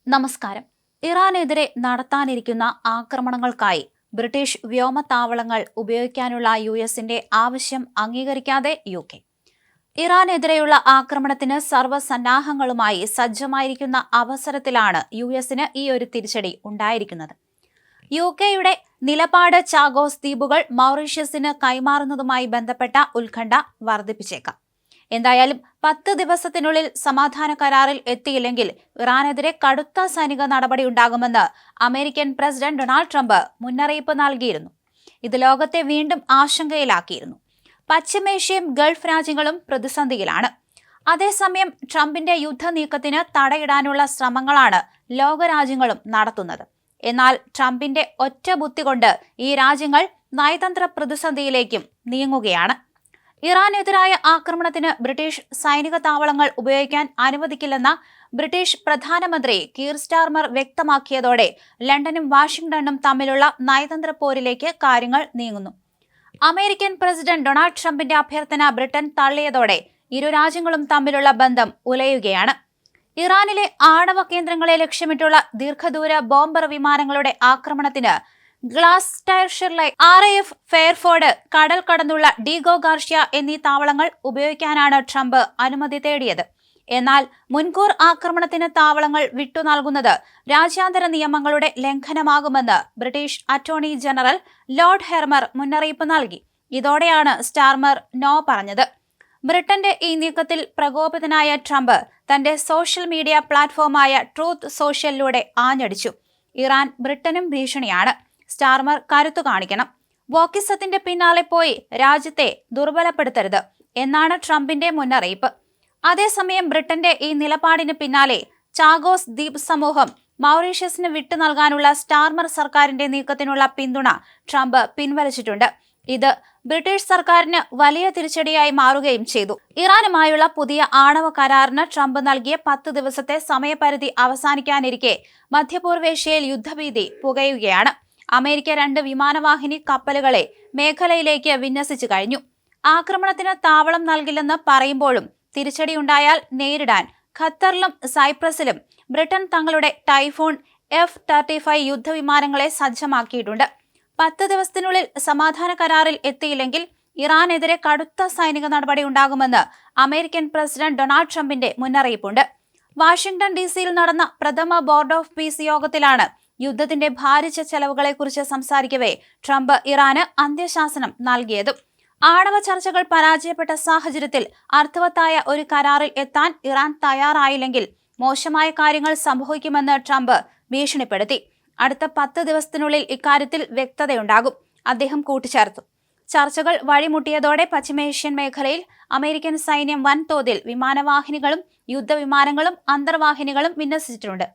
നമസ്കാരം. ഇറാനെതിരെ നടത്താനിരിക്കുന്ന ആക്രമണങ്ങൾക്കായി ബ്രിട്ടീഷ് വ്യോമതാവളങ്ങൾ ഉപയോഗിക്കാനുള്ള യുഎസിന്റെ ആവശ്യം അംഗീകരിക്കാതെ യുകെ. ഇറാനെതിരെയുള്ള ആക്രമണത്തിന് സർവ്വസന്നാഹങ്ങളുമായി സജ്ജമായിരിക്കുന്ന അവസരത്തിലാണ് യുഎസിന് ഈ ഒരു തിരിച്ചടി ഉണ്ടായിരിക്കുന്നത്. യുകെയുടെ നിലപാട് ചാഗോസ് ദ്വീപുകൾ മൗറീഷ്യസിന് കൈമാറുന്നതുമായി ബന്ധപ്പെട്ട ഉത്കണ്ഠ വർദ്ധിപ്പിച്ചേക്കാം. എന്തായാലും 10 ദിവസത്തിനുള്ളിൽ സമാധാന കരാറിൽ എത്തിയില്ലെങ്കിൽ ഇറാനെതിരെ കടുത്ത സൈനിക നടപടി ഉണ്ടാകുമെന്ന് അമേരിക്കൻ പ്രസിഡന്റ് ഡൊണാൾഡ് ട്രംപ് മുന്നറിയിപ്പ് നൽകിയിരുന്നു. ഇത് ലോകത്തെ വീണ്ടും ആശങ്കയിലാക്കിയിരുന്നു. പശ്ചിമേഷ്യയും ഗൾഫ് രാജ്യങ്ങളും പ്രതിസന്ധിയിലാണ്. അതേസമയം ട്രംപിന്റെ യുദ്ധനീക്കത്തിന് തടയിടാനുള്ള ശ്രമങ്ങളാണ് ലോകരാജ്യങ്ങളും നടത്തുന്നത്. എന്നാൽ ട്രംപിന്റെ ഒറ്റ ബുദ്ധി കൊണ്ട് ഈ രാജ്യങ്ങൾ നയതന്ത്ര പ്രതിസന്ധിയിലേക്കും നീങ്ങുകയാണ്. ഇറാനെതിരായ ആക്രമണത്തിന് ബ്രിട്ടീഷ് സൈനിക താവളങ്ങൾ ഉപയോഗിക്കാൻ അനുവദിക്കില്ലെന്ന ബ്രിട്ടീഷ് പ്രധാനമന്ത്രി കീർ സ്റ്റാർമർ വ്യക്തമാക്കിയതോടെ ലണ്ടനും വാഷിംഗ്ടണും തമ്മിലുള്ള നയതന്ത്ര പോരിലേക്ക് കാര്യങ്ങൾ നീങ്ങുന്നു. അമേരിക്കൻ പ്രസിഡന്റ് ഡൊണാൾഡ് ട്രംപിന്റെ അഭ്യർത്ഥന ബ്രിട്ടൻ തള്ളിയതോടെ ഇരു രാജ്യങ്ങളും തമ്മിലുള്ള ബന്ധം ഉലയുകയാണ്. ഇറാനിലെ ആണവ കേന്ദ്രങ്ങളെ ലക്ഷ്യമിട്ടുള്ള ദീർഘദൂര ബോംബർ വിമാനങ്ങളുടെ ആക്രമണത്തിന് ഗ്ലാസ്റ്റൈർഷൈറിലെ RAF ഫെയർഫോർഡ്, കടൽ കടന്നുള്ള ഡീഗോ ഗാർഷ്യ എന്നീ താവളങ്ങൾ ഉപയോഗിക്കാനാണ് ട്രംപ് അനുമതി തേടിയത്. എന്നാൽ മുൻകൂർ ആക്രമണത്തിന് താവളങ്ങൾ വിട്ടു നൽകുന്നത് രാജ്യാന്തര നിയമങ്ങളുടെ ലംഘനമാകുമെന്ന് ബ്രിട്ടീഷ് അറ്റോർണി ജനറൽ ലോർഡ് ഹെർമർ മുന്നറിയിപ്പ് നൽകി. ഇതോടെയാണ് സ്റ്റാർമർ നോ പറഞ്ഞത്. ബ്രിട്ടന്റെ ഈ നീക്കത്തിൽ പ്രകോപിതനായ ട്രംപ് തന്റെ സോഷ്യൽ മീഡിയ പ്ലാറ്റ്ഫോമായ ട്രൂത്ത് സോഷ്യലിലൂടെ ആഞ്ഞടിച്ചു. ഇറാൻ ബ്രിട്ടനും ഭീഷണിയാണ്. സ്റ്റാർമർ കരുത്തു കാണിക്കണം. വോക്കിസത്തിന്റെ പിന്നാലെ പോയി രാജ്യത്തെ ദുർബലപ്പെടുത്തരുത് എന്നാണ് ട്രംപിന്റെ മുന്നറിയിപ്പ്. അതേസമയം ബ്രിട്ടന്റെ ഈ നിലപാടിന് പിന്നാലെ ചാഗോസ് ദ്വീപ് സമൂഹം മൗറീഷ്യസിന് വിട്ടു നൽകാനുള്ള സ്റ്റാർമർ സർക്കാരിന്റെ നീക്കത്തിനുള്ള പിന്തുണ ട്രംപ് പിൻവലിച്ചിട്ടുണ്ട്. ഇത് ബ്രിട്ടീഷ് സർക്കാരിന് വലിയ തിരിച്ചടിയായി മാറുകയും ചെയ്തു. ഇറാനുമായുള്ള പുതിയ ആണവ കരാറിന് ട്രംപ് നൽകിയ 10 ദിവസത്തെ സമയപരിധി അവസാനിക്കാനിരിക്കെ മധ്യപൂർവേഷ്യയിൽ യുദ്ധഭീതി പുകയുകയാണ്. അമേരിക്ക 2 വിമാനവാഹിനി കപ്പലുകളെ മേഖലയിലേക്ക് വിന്യസിച്ചു കഴിഞ്ഞു. ആക്രമണത്തിന് താവളം നൽകില്ലെന്ന് പറയുമ്പോഴും തിരിച്ചടിയുണ്ടായാൽ നേരിടാൻ ഖത്തറിലും സൈപ്രസിലും ബ്രിട്ടൻ തങ്ങളുടെ ടൈഫൂൺ F-35 യുദ്ധവിമാനങ്ങളെ സജ്ജമാക്കിയിട്ടുണ്ട്. 10 ദിവസത്തിനുള്ളിൽ സമാധാന കരാറിൽ എത്തിയില്ലെങ്കിൽ ഇറാനെതിരെ കടുത്ത സൈനിക നടപടി ഉണ്ടാകുമെന്ന് അമേരിക്കൻ പ്രസിഡന്റ് ഡൊണാൾഡ് ട്രംപിന്റെ മുന്നറിയിപ്പുണ്ട്. വാഷിംഗ്ടൺ DC-യിൽ നടന്ന പ്രഥമ ബോർഡ് ഓഫ് പീസ് യോഗത്തിലാണ് യുദ്ധത്തിന്റെ ഭാരിച്ച ചെലവുകളെക്കുറിച്ച് സംസാരിക്കവേ ട്രംപ് ഇറാന് അന്ത്യശാസനം നൽകിയതും. ആണവ ചർച്ചകൾ പരാജയപ്പെട്ട സാഹചര്യത്തിൽ അർത്ഥവത്തായ ഒരു കരാറിൽ എത്താൻ ഇറാൻ തയ്യാറായില്ലെങ്കിൽ മോശമായ കാര്യങ്ങൾ സംഭവിക്കുമെന്ന് ട്രംപ് ഭീഷണിപ്പെടുത്തി. അടുത്ത 10 ദിവസത്തിനുള്ളിൽ ഇക്കാര്യത്തിൽ വ്യക്തതയുണ്ടാകും, അദ്ദേഹം കൂട്ടിച്ചേർത്തു. ചർച്ചകൾ വഴിമുട്ടിയതോടെ പശ്ചിമേഷ്യൻ മേഖലയിൽ അമേരിക്കൻ സൈന്യം വൻതോതിൽ വിമാനവാഹിനികളും യുദ്ധവിമാനങ്ങളും അന്തർവാഹിനികളും വിന്യസിച്ചിട്ടുണ്ട്.